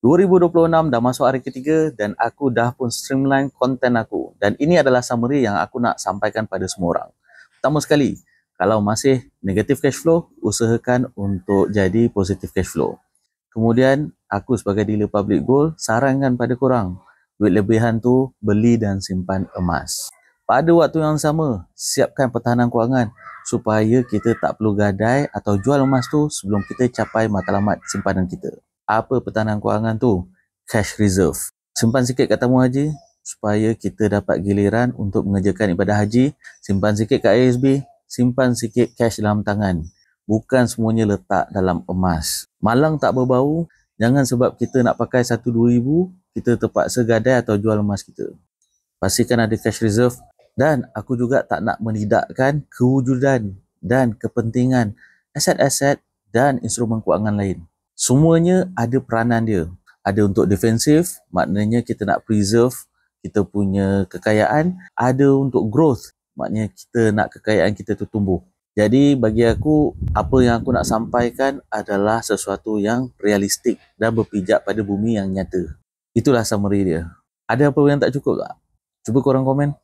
2026 dah masuk hari ketiga dan aku dah pun streamline konten aku. Dan ini adalah summary yang aku nak sampaikan pada semua orang. Pertama sekali, kalau masih negatif cash flow, usahakan untuk jadi positif cash flow. Kemudian, aku sebagai dealer public gold, sarankan pada korang, duit lebihan tu beli dan simpan emas. Pada waktu yang sama, siapkan pertahanan kewangan supaya kita tak perlu gadai atau jual emas tu sebelum kita capai matlamat simpanan kita. Apa pertahanan kewangan tu? Cash reserve. Simpan sikit kat tabung haji supaya kita dapat giliran untuk mengerjakan ibadah haji. Simpan sikit kat ASB, simpan sikit cash dalam tangan. Bukan semuanya letak dalam emas. Malang tak berbau, jangan sebab kita nak pakai 1-2 ribu, kita terpaksa gadai atau jual emas kita. Pastikan ada cash reserve. Dan aku juga tak nak menidakkan kewujudan dan kepentingan aset-aset dan instrumen kewangan lain. Semuanya ada peranan dia. Ada untuk defensif, maknanya kita nak preserve kita punya kekayaan. Ada untuk growth, maknanya kita nak kekayaan kita tu tumbuh. Jadi bagi aku, apa yang aku nak sampaikan adalah sesuatu yang realistik dan berpijak pada bumi yang nyata. Itulah summary dia. Ada apa yang tak cukup tak? Cuba korang komen.